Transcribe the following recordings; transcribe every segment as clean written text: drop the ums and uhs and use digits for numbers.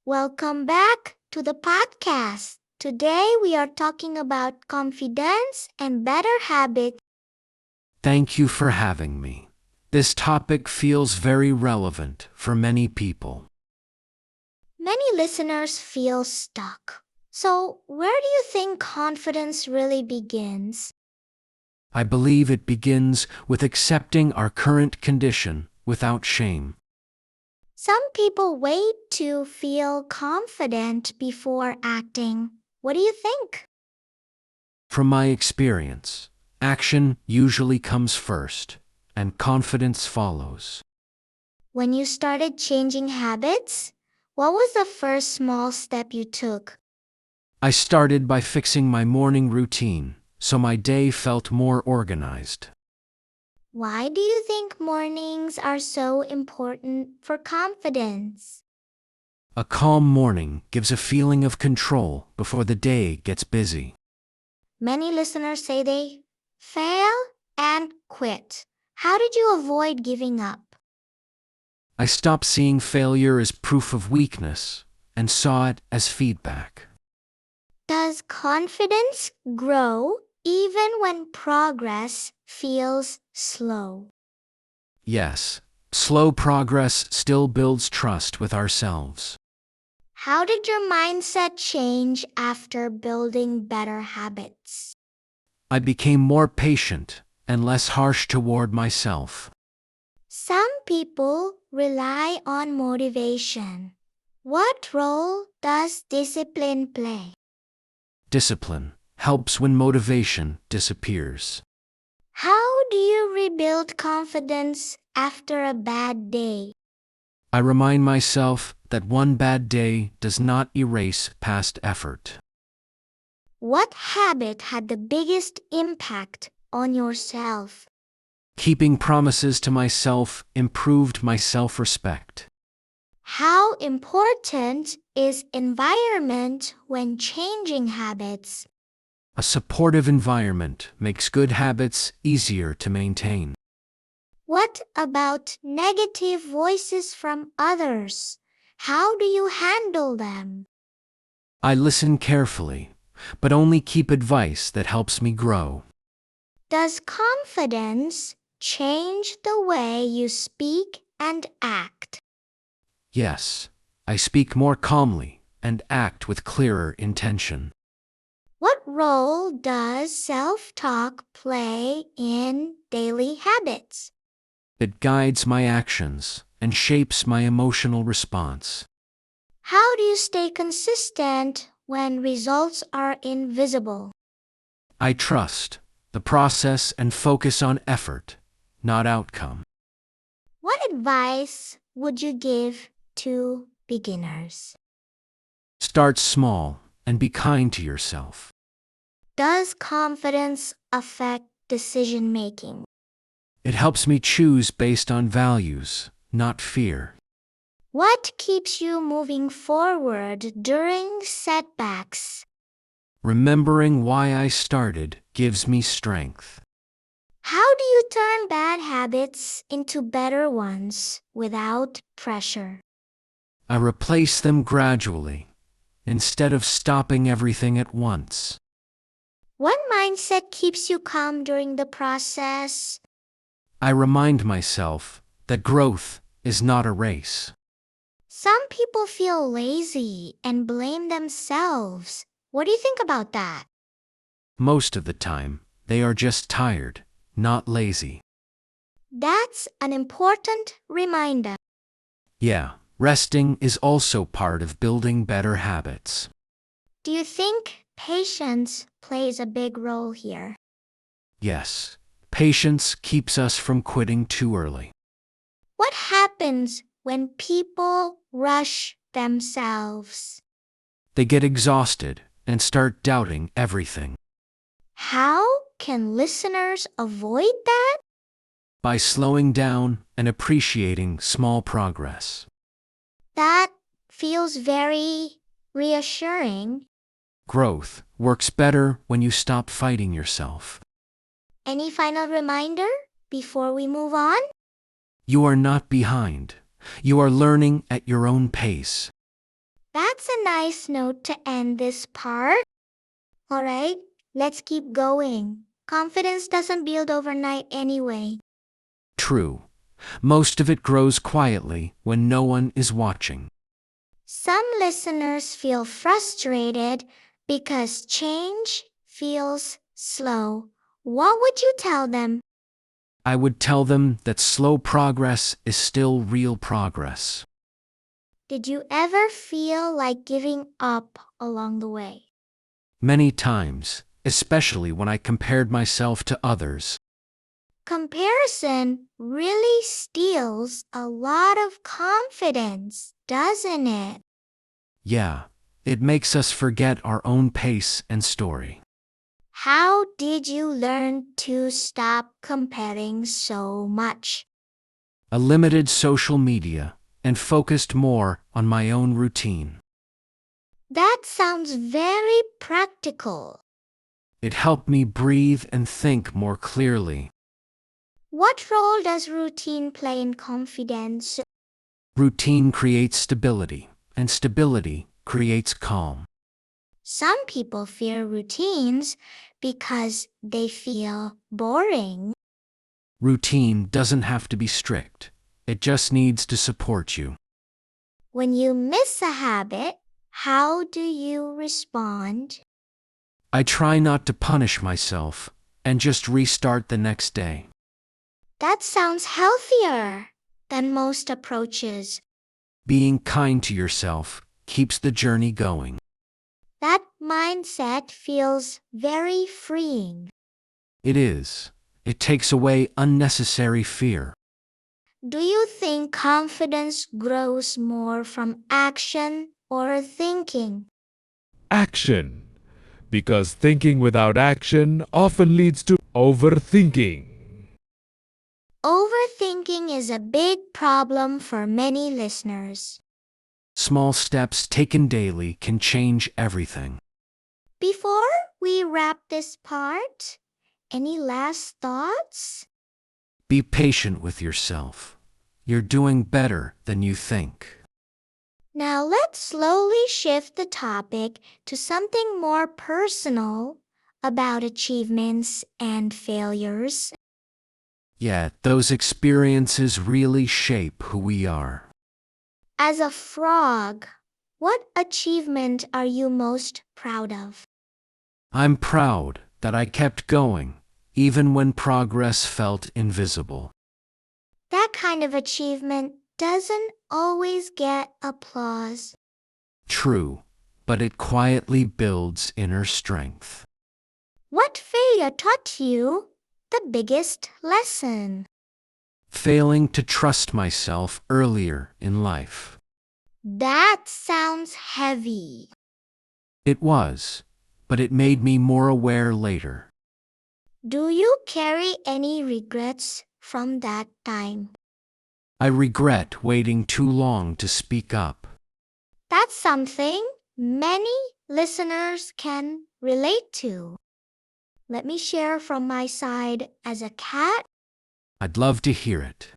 Welcome back to the podcast. Today we are talking about confidence and better habits. Thank you for having me. This topic feels very relevant for many people. Many listeners feel stuck. So, where do you think confidence really begins? I believe it begins with accepting our current condition without shame. Some people wait to feel confident before acting. What do you think? From my experience, action usually comes first, and confidence follows. When you started changing habits, what was the first small step you took? I started by fixing my morning routine, so my day felt more organized. Why do you think mornings are so important for confidence? A calm morning gives a feeling of control before the day gets busy. Many listeners say they fail and quit. How did you avoid giving up? I stopped seeing failure as proof of weakness and saw it as feedback. Does confidence grow even when progress feels slow? Yes, slow progress still builds trust with ourselves. How did your mindset change after building better habits? I became more patient and less harsh toward myself. Some people rely on motivation. What role does discipline play? Discipline helps when motivation disappears. How do you rebuild confidence after a bad day? I remind myself that one bad day does not erase past effort. What habit had the biggest impact on yourself? Keeping promises to myself improved my self-respect. How important is environment when changing habits? A supportive environment makes good habits easier to maintain. What about negative voices from others? How do you handle them? I listen carefully, but only keep advice that helps me grow. Does confidence change the way you speak and act? Yes, I speak more calmly and act with clearer intention. What role does self-talk play in daily habits? It guides my actions and shapes my emotional response. How do you stay consistent when results are invisible? I trust the process and focus on effort, not outcome. What advice would you give to beginners? Start small and be kind to yourself. Does confidence affect decision making? It helps me choose based on values, not fear. What keeps you moving forward during setbacks? Remembering why I started gives me strength. How do you turn bad habits into better ones without pressure? I replace them gradually, instead of stopping everything at once. What mindset keeps you calm during the process? I remind myself that growth is not a race. Some people feel lazy and blame themselves. What do you think about that? Most of the time, they are just tired, not lazy. That's an important reminder. Yeah, resting is also part of building better habits. Do you think patience plays a big role here? Yes, patience keeps us from quitting too early. What happens when people rush themselves? They get exhausted and start doubting everything. How can listeners avoid that? By slowing down and appreciating small progress. That feels very reassuring. Growth works better when you stop fighting yourself. Any final reminder before we move on? You are not behind. You are learning at your own pace. That's a nice note to end this part. All right, let's keep going. Confidence doesn't build overnight anyway. True. Most of it grows quietly when no one is watching. Some listeners feel frustrated because change feels slow. What would you tell them? I would tell them that slow progress is still real progress. Did you ever feel like giving up along the way? Many times, especially when I compared myself to others. Comparison really steals a lot of confidence, doesn't it? Yeah, it makes us forget our own pace and story. How did you learn to stop comparing so much? A limited social media and focused more on my own routine. That sounds very practical. It helped me breathe and think more clearly. What role does routine play in confidence? Routine creates stability, and stability creates calm. Some people fear routines because they feel boring. Routine doesn't have to be strict. It just needs to support you. When you miss a habit, how do you respond? I try not to punish myself and just restart the next day. That sounds healthier than most approaches. Being kind to yourself keeps the journey going. That mindset feels very freeing. It is. It takes away unnecessary fear. Do you think confidence grows more from action or thinking? Action. Because thinking without action often leads to overthinking. Overthinking is a big problem for many listeners. Small steps taken daily can change everything. Before we wrap this part, any last thoughts? Be patient with yourself. You're doing better than you think. Now let's slowly shift the topic to something more personal about achievements and failures. Yet, those experiences really shape who we are. As a frog, what achievement are you most proud of? I'm proud that I kept going, even when progress felt invisible. That kind of achievement doesn't always get applause. True, but it quietly builds inner strength. What failure taught you the biggest lesson? Failing to trust myself earlier in life. That sounds heavy. It was, but it made me more aware later. Do you carry any regrets from that time? I regret waiting too long to speak up. That's something many listeners can relate to. Let me share from my side as a cat. I'd love to hear it.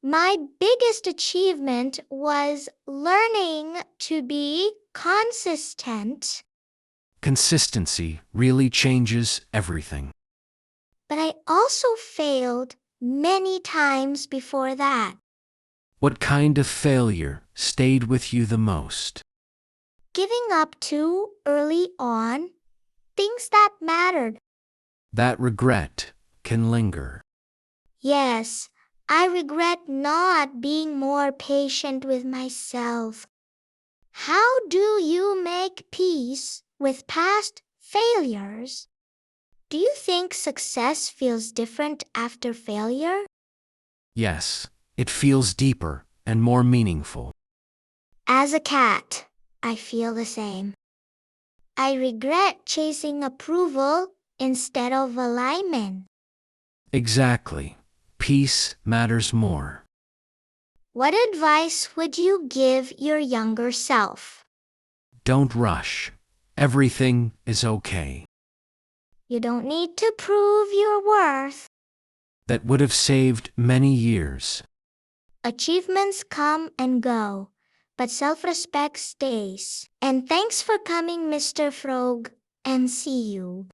My biggest achievement was learning to be consistent, Consistency really changes everything. but I also failed many times before that. What kind of failure stayed with you the most? Giving up too early on things that mattered. That regret can linger. Yes, I regret not being more patient with myself. How do you make peace with past failures? Do you think success feels different after failure? Yes, it feels deeper and more meaningful. As a cat, I feel the same. I regret chasing approval instead of alignment. Exactly. Peace matters more. What advice would you give your younger self? Don't rush. Everything is okay. You don't need to prove your worth. That would have saved many years. Achievements come and go, but self-respect stays. And thanks for coming, Mr. Frog, and see you.